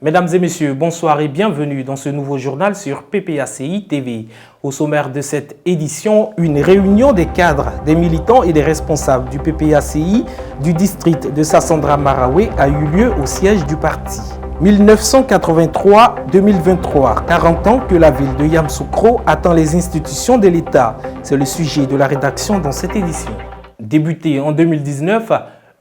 Mesdames et messieurs, bonsoir et bienvenue dans ce nouveau journal sur PPACI TV. Au sommaire de cette édition, une réunion des cadres, des militants et des responsables du PPACI du district de Sassandra-Marawe a eu lieu au siège du parti. 1983-2023, 40 ans que la ville de Yamoussoukro attend les institutions de l'État. C'est le sujet de la rédaction dans cette édition. Débuté en 2019,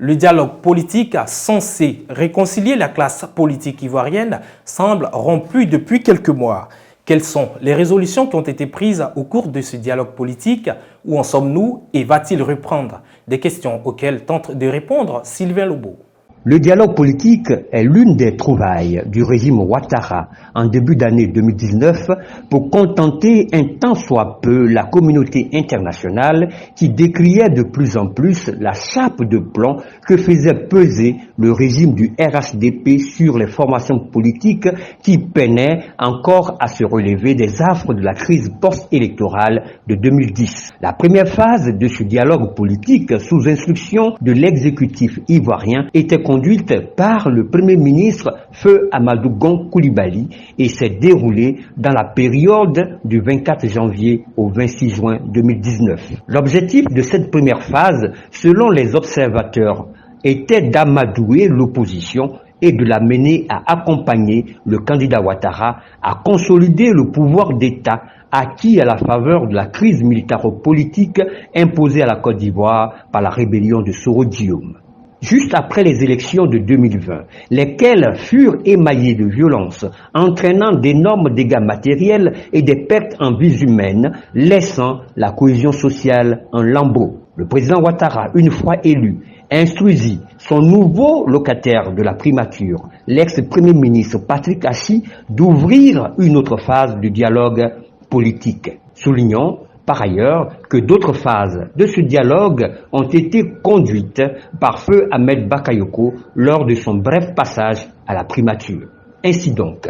le dialogue politique censé réconcilier la classe politique ivoirienne semble rompu depuis quelques mois. Quelles sont les résolutions qui ont été prises au cours de ce dialogue politique? Où en sommes-nous et va-t-il reprendre? Des questions auxquelles tente de répondre Sylvain Lobo. Le dialogue politique est l'une des trouvailles du régime Ouattara en début d'année 2019 pour contenter un tant soit peu la communauté internationale qui décriait de plus en plus la chape de plomb que faisait peser le régime du RHDP sur les formations politiques qui peinaient encore à se relever des affres de la crise post-électorale de 2010. La première phase de ce dialogue politique sous instruction de l'exécutif ivoirien était conduite par le Premier ministre Feu Amadou Gon Coulibaly et s'est déroulée dans la période du 24 janvier au 26 juin 2019. L'objectif de cette première phase, selon les observateurs, était d'amadouer l'opposition et de la mener à accompagner le candidat Ouattara à consolider le pouvoir d'État acquis à la faveur de la crise militaro-politique imposée à la Côte d'Ivoire par la rébellion de Soro-Guillaume. Juste après les élections de 2020, lesquelles furent émaillées de violences, entraînant d'énormes dégâts matériels et des pertes en vies humaines, laissant la cohésion sociale en lambeaux. Le président Ouattara, une fois élu, instruisit son nouveau locataire de la primature, l'ex-premier ministre Patrick Achi, d'ouvrir une autre phase du dialogue politique. Soulignons par ailleurs que d'autres phases de ce dialogue ont été conduites par Feu Ahmed Bakayoko lors de son bref passage à la primature. Ainsi donc,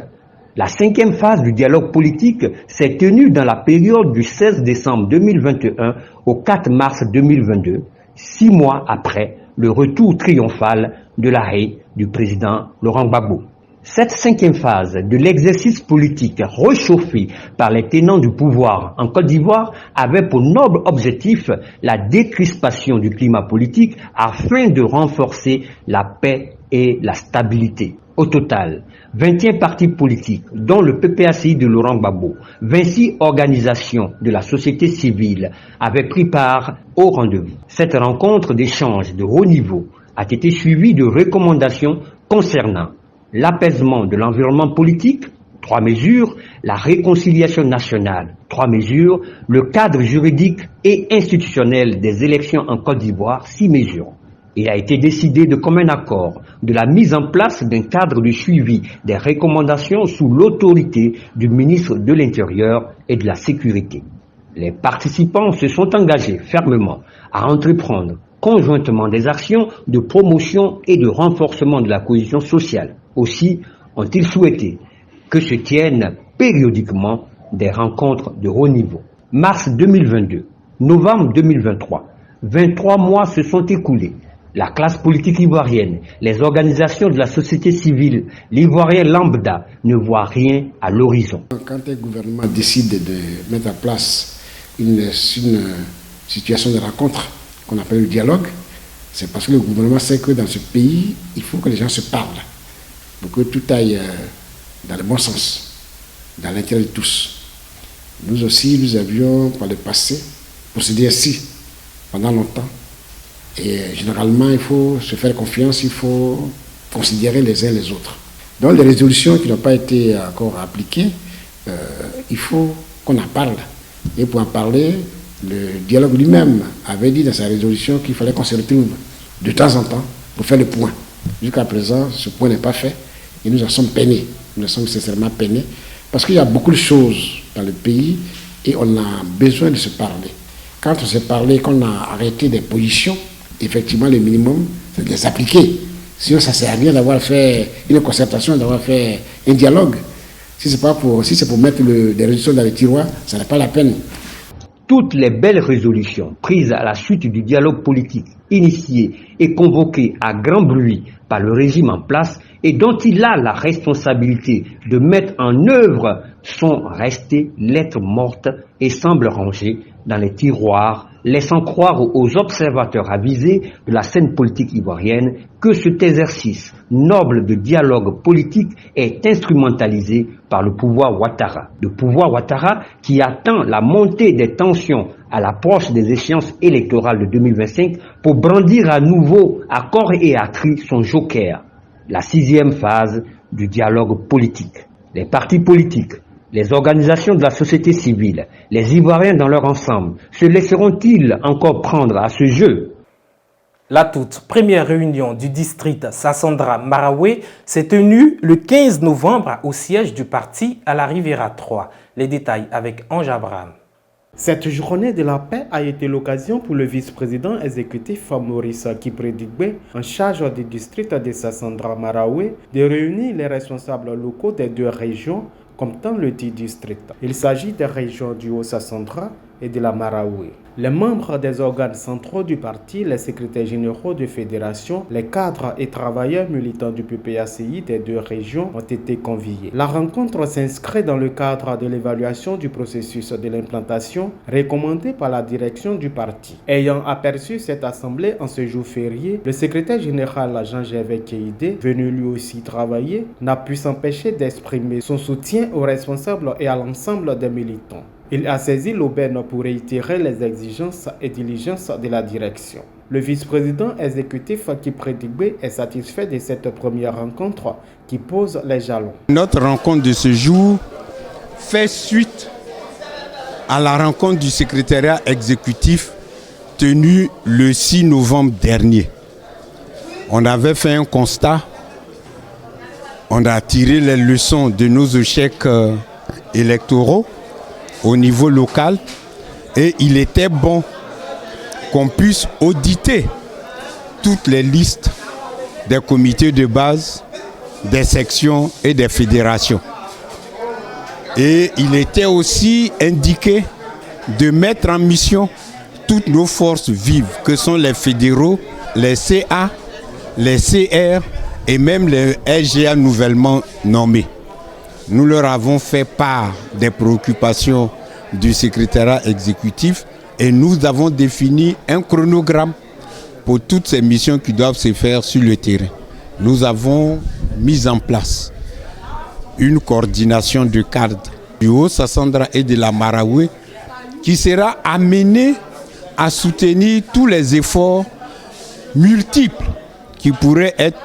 la cinquième phase du dialogue politique s'est tenue dans la période du 16 décembre 2021 au 4 mars 2022, 6 mois après le retour triomphal de l'arrêt du président Laurent Gbagbo. Cette cinquième phase de l'exercice politique réchauffé par les tenants du pouvoir en Côte d'Ivoire avait pour noble objectif la décrispation du climat politique afin de renforcer la paix et la stabilité. Au total, 21 partis politiques, dont le PPACI de Laurent Gbagbo, 26 organisations de la société civile avaient pris part au rendez-vous. Cette rencontre d'échange de haut niveau a été suivie de recommandations concernant l'apaisement de l'environnement politique, 3 mesures, la réconciliation nationale, 3 mesures, le cadre juridique et institutionnel des élections en Côte d'Ivoire, 6 mesures. Il a été décidé de commun accord de la mise en place d'un cadre de suivi des recommandations sous l'autorité du ministre de l'Intérieur et de la Sécurité. Les participants se sont engagés fermement à entreprendre conjointement des actions de promotion et de renforcement de la cohésion sociale. Aussi ont-ils souhaité que se tiennent périodiquement des rencontres de haut niveau. Mars 2022, novembre 2023, 23 mois se sont écoulés. La classe politique ivoirienne, les organisations de la société civile, l'Ivoirien lambda ne voit rien à l'horizon. Quand un gouvernement décide de mettre en place une situation de rencontre qu'on appelle le dialogue, c'est parce que le gouvernement sait que dans ce pays, il faut que les gens se parlent, pour que tout aille dans le bon sens, dans l'intérêt de tous. Nous aussi, nous avions par le passé procédé ainsi pendant longtemps. Et généralement, il faut se faire confiance, il faut considérer les uns les autres. Dans les résolutions qui n'ont pas été encore appliquées, il faut qu'on en parle. Et pour en parler, le dialogue lui-même avait dit dans sa résolution qu'il fallait qu'on se retrouve de temps en temps pour faire le point. Jusqu'à présent, ce point n'est pas fait et nous en sommes peinés. Nous en sommes sincèrement peinés parce qu'il y a beaucoup de choses dans le pays et on a besoin de se parler. Quand on s'est parlé, qu'on a arrêté des positions, effectivement, le minimum, c'est de les appliquer. Sinon, ça ne sert à rien d'avoir fait une concertation, d'avoir fait un dialogue. Si c'est pour mettre des résolutions dans les tiroirs, ça n'est pas la peine. Toutes les belles résolutions prises à la suite du dialogue politique initié et convoqué à grand bruit par le régime en place et dont il a la responsabilité de mettre en œuvre sont restés lettres mortes et semblent rangées dans les tiroirs, laissant croire aux observateurs avisés de la scène politique ivoirienne que cet exercice noble de dialogue politique est instrumentalisé par le pouvoir Ouattara. Le pouvoir Ouattara qui attend la montée des tensions à l'approche des échéances électorales de 2025 pour brandir à nouveau à corps et à cri son joker, la 6e phase du dialogue politique. Les partis politiques, les organisations de la société civile, les Ivoiriens dans leur ensemble, se laisseront-ils encore prendre à ce jeu? La toute première réunion du district Sassandra Maraoué s'est tenue le 15 novembre au siège du parti à la Riviera 3. Les détails avec Ange Abraham. Cette journée de la paix a été l'occasion pour le vice-président exécutif Maurice Kipre-Digbe, en charge du district de Sassandra Maraoué, de réunir les responsables locaux des 2 régions comme dans le dit district. Il s'agit des régions du Haut-Sassandra et de la Maraoué. Les membres des organes centraux du parti, les secrétaires généraux de fédération, les cadres et travailleurs militants du PPACI des 2 régions ont été conviés. La rencontre s'inscrit dans le cadre de l'évaluation du processus de l'implantation recommandé par la direction du parti. Ayant aperçu cette assemblée en ce jour férié, le secrétaire général Jean-Gervais Keïdé, venu lui aussi travailler, n'a pu s'empêcher d'exprimer son soutien aux responsables et à l'ensemble des militants. Il a saisi l'aubaine pour réitérer les exigences et diligences de la direction. Le vice-président exécutif Kipre Digbe est satisfait de cette première rencontre qui pose les jalons. Notre rencontre de ce jour fait suite à la rencontre du secrétariat exécutif tenue le 6 novembre dernier. On avait fait un constat, on a tiré les leçons de nos échecs électoraux au niveau local et il était bon qu'on puisse auditer toutes les listes des comités de base, des sections et des fédérations. Et il était aussi indiqué de mettre en mission toutes nos forces vives que sont les fédéraux, les CA, les CR et même les SGA nouvellement nommés. Nous leur avons fait part des préoccupations du secrétariat exécutif et nous avons défini un chronogramme pour toutes ces missions qui doivent se faire sur le terrain. Nous avons mis en place une coordination de cadres du Haut-Sassandra et de la Maraoué qui sera amenée à soutenir tous les efforts multiples qui pourraient être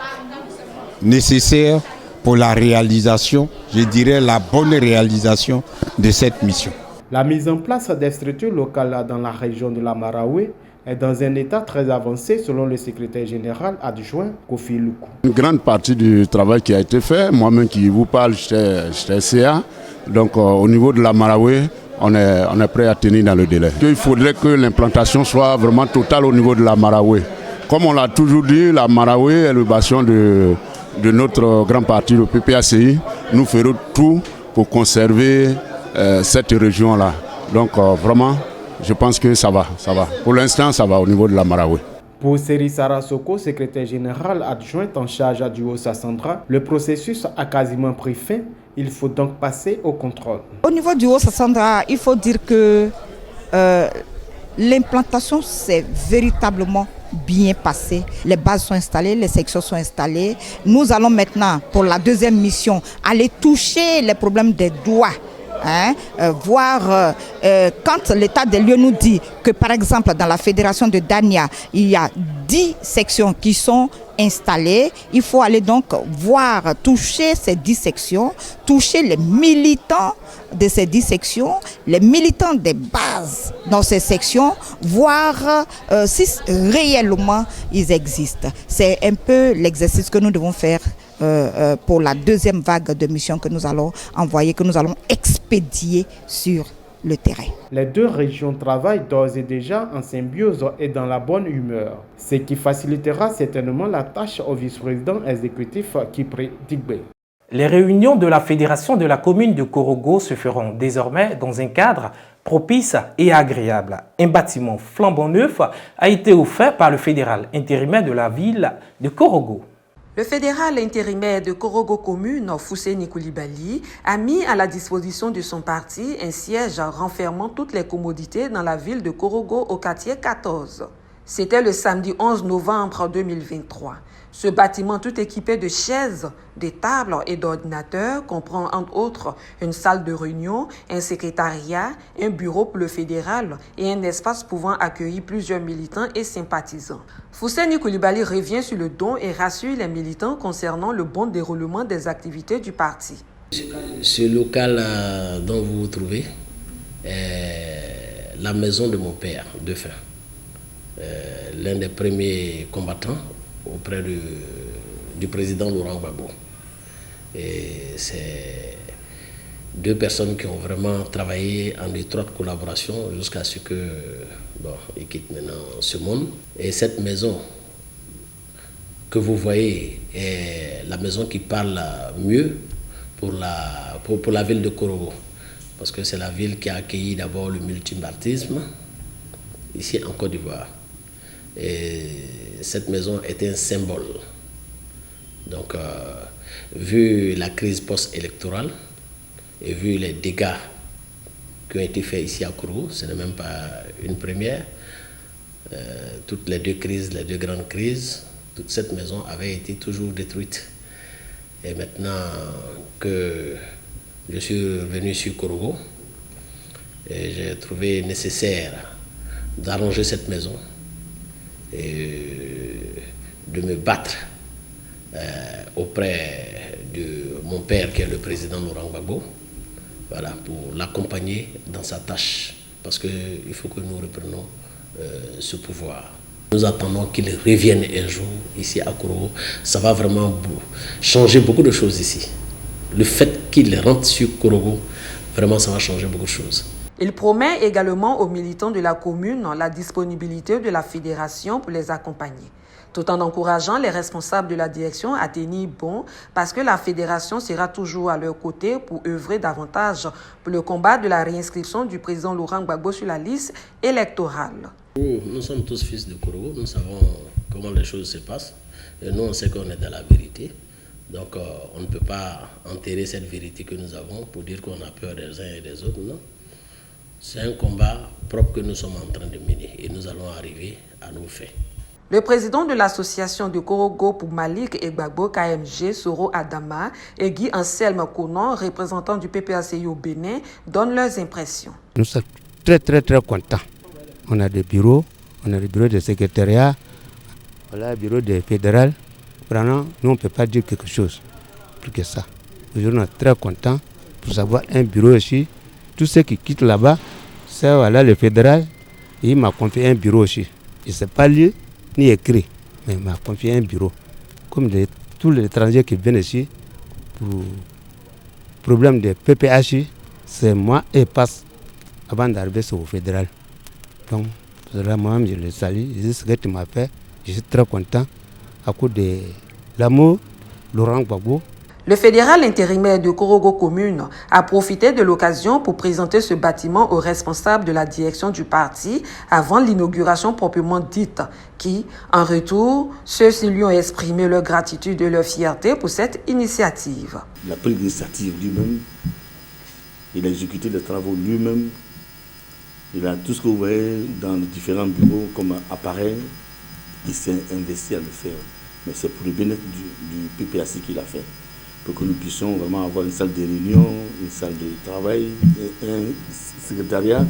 nécessaires pour la réalisation, je dirais la bonne réalisation de cette mission. La mise en place des structures locales dans la région de la Maraoué est dans un état très avancé selon le secrétaire général adjoint Kofi Luku. Une grande partie du travail qui a été fait, moi-même qui vous parle, j'étais CA, donc au niveau de la Maraoué, on est prêt à tenir dans le délai. Il faudrait que l'implantation soit vraiment totale au niveau de la Maraoué. Comme on l'a toujours dit, la Maraoué est le bastion de notre grand parti, le PPACI. Nous ferons tout pour conserver cette région-là. Donc vraiment, je pense que ça va. Pour l'instant, ça va au niveau de la Maraoué. Pour Seri Sarasoko, secrétaire général adjoint en charge du Haut-Sassandra, le processus a quasiment pris fin. Il faut donc passer au contrôle. Au niveau du Haut-Sassandra, il faut dire que l'implantation s'est véritablement bien passée. Les bases sont installées, les sections sont installées. Nous allons maintenant, pour la 2e mission, aller toucher les problèmes des doigts. Voir quand l'état des lieux nous dit que par exemple dans la fédération de Dania il y a 10 sections qui sont installées, il faut aller donc voir, toucher ces 10 sections, toucher les militants de ces 10 sections, les militants des bases dans ces sections, voir si réellement ils existent. C'est un peu l'exercice que nous devons faire pour la 2e vague de missions que nous allons envoyer, que nous allons expédier sur le terrain. Les 2 régions travaillent d'ores et déjà en symbiose et dans la bonne humeur, ce qui facilitera certainement la tâche au vice-président exécutif Kipre Digbe. Les réunions de la fédération de la commune de Korogo se feront désormais dans un cadre propice et agréable. Un bâtiment flambant neuf a été offert par le fédéral intérimaire de la ville de Korogo. Le fédéral intérimaire de Korogo Commune, Fousseni Koulibaly, a mis à la disposition de son parti un siège renfermant toutes les commodités dans la ville de Korogo au quartier 14. C'était le samedi 11 novembre 2023. Ce bâtiment tout équipé de chaises, de tables et d'ordinateurs comprend entre autres une salle de réunion, un secrétariat, un bureau pour le fédéral et un espace pouvant accueillir plusieurs militants et sympathisants. Fousseni Koulibaly revient sur le don et rassure les militants concernant le bon déroulement des activités du parti. Ce local dont vous vous trouvez est la maison de mon père, défunt. L'un des premiers combattants auprès du président Laurent Gbagbo. Et c'est deux personnes qui ont vraiment travaillé en étroite collaboration jusqu'à ce que ils quittent maintenant ce monde. Et cette maison que vous voyez est la maison qui parle mieux pour la ville de Korogo, parce que c'est la ville qui a accueilli d'abord le multipartisme ici en Côte d'Ivoire. Et cette maison est un symbole. Donc, vu la crise post-électorale et vu les dégâts qui ont été faits ici à Korogo, ce n'est même pas une première. Toutes les deux crises, les deux grandes crises, toute cette maison avait été toujours détruite. Et maintenant que je suis revenu sur Korogo, j'ai trouvé nécessaire d'arranger cette maison et de me battre auprès de mon père qui est le président Laurent Gbagbo, voilà, pour l'accompagner dans sa tâche, parce qu'il faut que nous reprenions ce pouvoir. Nous attendons qu'il revienne un jour ici à Korogo. Ça va vraiment changer beaucoup de choses ici. Le fait qu'il rentre sur Korogo, vraiment ça va changer beaucoup de choses. Il promet également aux militants de la commune la disponibilité de la fédération pour les accompagner, tout en encourageant les responsables de la direction à tenir bon, parce que la fédération sera toujours à leur côté pour œuvrer davantage pour le combat de la réinscription du président Laurent Gbagbo sur la liste électorale. Nous sommes tous fils de Korogo, nous savons comment les choses se passent, et nous on sait qu'on est dans la vérité. Donc on ne peut pas enterrer cette vérité que nous avons pour dire qu'on a peur des uns et des autres, non. C'est un combat propre que nous sommes en train de mener et nous allons arriver à nos faits. Le président de l'association de Korogo pour Malik et Gbagbo KMG, Soro Adama, et Guy Anselme Konan, représentant du PPACI au Bénin, donnent leurs impressions. Nous sommes très contents. On a des bureaux, de secrétariat, voilà, le bureau des fédérales. Vraiment, nous on ne peut pas dire quelque chose plus que ça. Aujourd'hui, on est très contents pour savoir un bureau ici. Tous ceux qui quittent là-bas, c'est voilà, le fédéral, il m'a confié un bureau aussi. Il ne s'est pas lu ni écrit, mais il m'a confié un bureau. Comme tous les étrangers qui viennent ici, pour problème de PPHI, c'est moi et passe avant d'arriver sur le fédéral. Donc, moi-même, je le salue, je dis ce que tu m'as fait, je suis très content à cause de l'amour, Laurent Gbagbo. Le fédéral intérimaire de Korogo Commune a profité de l'occasion pour présenter ce bâtiment aux responsables de la direction du parti avant l'inauguration proprement dite, qui, en retour, ceux-ci lui ont exprimé leur gratitude et leur fierté pour cette initiative. Il a pris l'initiative lui-même, il a exécuté les travaux lui-même, il a tout ce que vous voyez dans les différents bureaux comme appareil, il s'est investi à le faire. Mais c'est pour le bien-être du PPACI qu'il a fait, pour que nous puissions vraiment avoir une salle de réunion, une salle de travail, un secrétariat,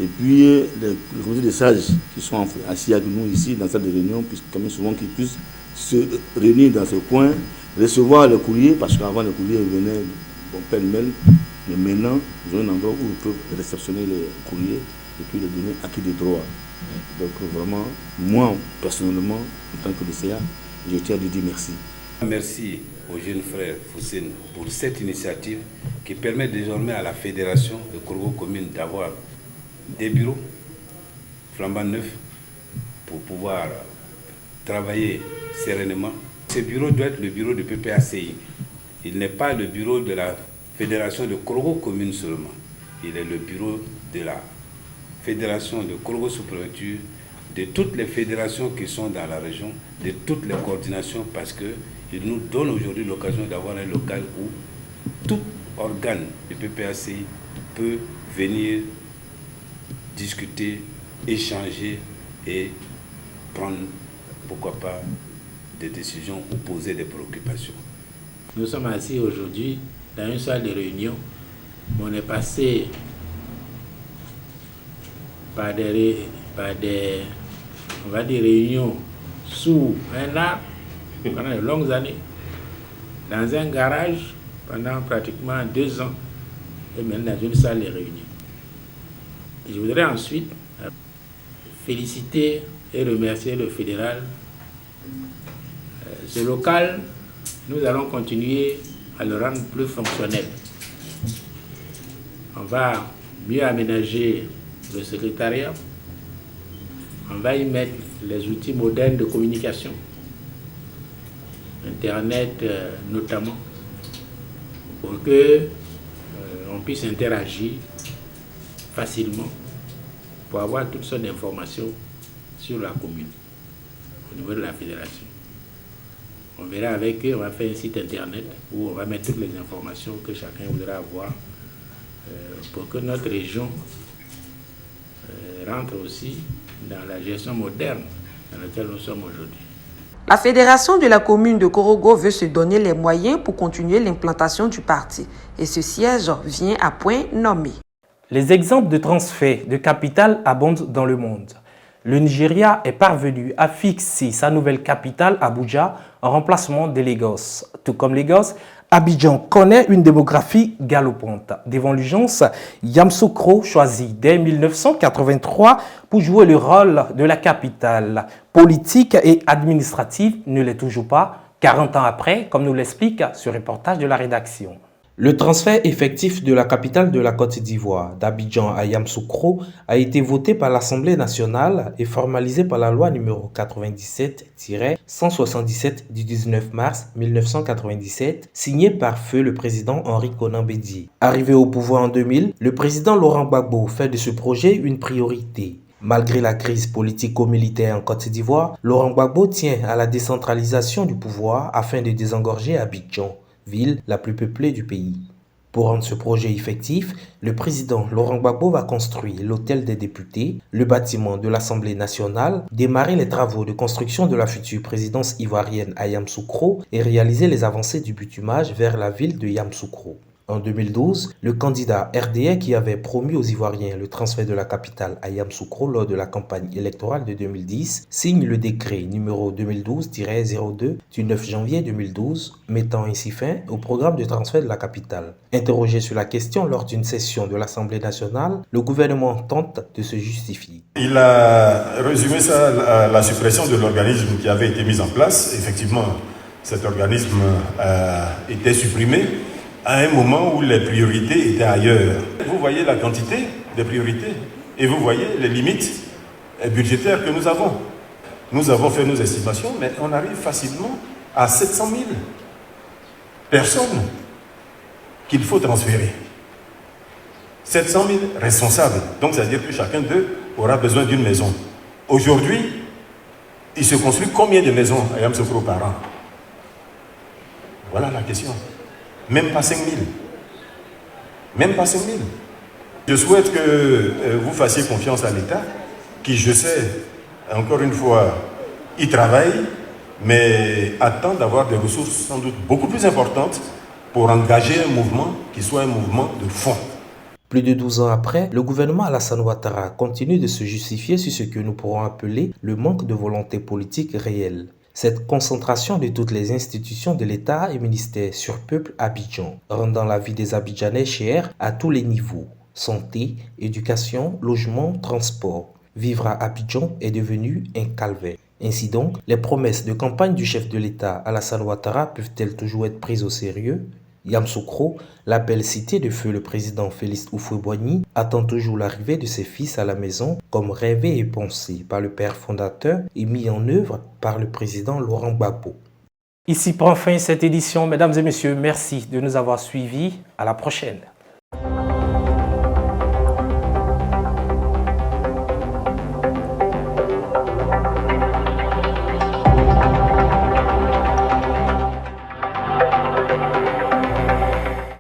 et puis les comités de sages qui sont assis avec nous ici dans la salle de réunion, puisque quand même souvent qu'ils puissent se réunir dans ce coin, recevoir le courrier, parce qu'avant le courrier venait pêle-mêle, mais maintenant ils ont un endroit où ils peuvent réceptionner les courriers et puis les donner acquis de droit. Donc vraiment, moi personnellement, en tant que lycéen, je tiens à lui dire merci. Merci au jeune frère Fousseni pour cette initiative qui permet désormais à la fédération de Korogo Commune d'avoir des bureaux flambant neufs pour pouvoir travailler sereinement. Ce bureau doit être le bureau du PPACI. Il n'est pas le bureau de la fédération de Korogo Commune seulement. Il est le bureau de la fédération de Korogo sous-préfecture de toutes les fédérations qui sont dans la région, de toutes les coordinations, parce qu'il nous donne aujourd'hui l'occasion d'avoir un local où tout organe du PPACI peut venir discuter, échanger et prendre, pourquoi pas, des décisions ou poser des préoccupations. Nous sommes assis aujourd'hui dans une salle de réunion. On est passé par des on va dire, réunions sous un arbre pendant de longues années, dans un garage pendant pratiquement 2 ans, et maintenant dans une salle de réunion. Je voudrais ensuite féliciter et remercier le fédéral. Ce local, nous allons continuer à le rendre plus fonctionnel. On va mieux aménager le secrétariat. On va y mettre les outils modernes de communication, Internet notamment, pour que on puisse interagir facilement pour avoir toutes sortes d'informations sur la commune au niveau de la fédération. On verra avec eux, on va faire un site internet où on va mettre toutes les informations que chacun voudra avoir pour que notre région rentre aussi dans la gestion moderne dans laquelle nous sommes aujourd'hui. La fédération de la commune de Korogo veut se donner les moyens pour continuer l'implantation du parti et ce siège vient à point nommé. Les exemples de transfert de capital abondent dans le monde. Le Nigeria est parvenu à fixer sa nouvelle capitale, Abuja, en remplacement de Lagos. Tout comme Lagos, Abidjan connaît une démographie galopante. Devant l'urgence, Yamoussoukro choisit dès 1983 pour jouer le rôle de la capitale. Politique et administrative ne l'est toujours pas, 40 ans après, comme nous l'explique ce reportage de la rédaction. Le transfert effectif de la capitale de la Côte d'Ivoire, d'Abidjan à Yamoussoukro, a été voté par l'Assemblée nationale et formalisé par la loi numéro 97-177 du 19 mars 1997, signée par feu le président Henri Konan Bédié. Arrivé au pouvoir en 2000, le président Laurent Gbagbo fait de ce projet une priorité. Malgré la crise politico-militaire en Côte d'Ivoire, Laurent Gbagbo tient à la décentralisation du pouvoir afin de désengorger Abidjan, ville la plus peuplée du pays. Pour rendre ce projet effectif, le président Laurent Gbagbo va construire l'hôtel des députés, le bâtiment de l'Assemblée nationale, démarrer les travaux de construction de la future présidence ivoirienne à Yamoussoukro et réaliser les avancées du bitumage vers la ville de Yamoussoukro. En 2012, le candidat RDR qui avait promis aux Ivoiriens le transfert de la capitale à Yamoussoukro lors de la campagne électorale de 2010 signe le décret numéro 2012-02 du 9 janvier 2012 mettant ainsi fin au programme de transfert de la capitale. Interrogé sur la question lors d'une session de l'Assemblée nationale, le gouvernement tente de se justifier. Il a résumé ça à la suppression de l'organisme qui avait été mis en place. Effectivement, cet organisme était supprimé à un moment où les priorités étaient ailleurs. Vous voyez la quantité des priorités et vous voyez les limites budgétaires que nous avons. Nous avons fait nos estimations, mais on arrive facilement à 700 000 personnes qu'il faut transférer. 700 000 responsables. Donc, c'est-à-dire que chacun d'eux aura besoin d'une maison. Aujourd'hui, il se construit combien de maisons à Yamoussoukro par an? Voilà la question. Même pas 5 000. Même pas 5 000. Je souhaite que vous fassiez confiance à l'État, qui, je sais, encore une fois, y travaille, mais attend d'avoir des ressources sans doute beaucoup plus importantes pour engager un mouvement qui soit un mouvement de fond. Plus de 12 ans après, le gouvernement Alassane Ouattara continue de se justifier sur ce que nous pourrons appeler le manque de volonté politique réelle. Cette concentration de toutes les institutions de l'État et ministères surpeuple Abidjan, rendant la vie des Abidjanais chère à tous les niveaux. Santé, éducation, logement, transport. Vivre à Abidjan est devenu un calvaire. Ainsi donc, les promesses de campagne du chef de l'État Alassane Ouattara peuvent-elles toujours être prises au sérieux? Yamoussoukro, la belle cité de feu le président Félix Houphouët-Boigny, attend toujours l'arrivée de ses fils à la maison, comme rêvé et pensé par le père fondateur et mis en œuvre par le président Laurent Gbagbo. Ici prend fin cette édition. Mesdames et messieurs, merci de nous avoir suivis. À la prochaine.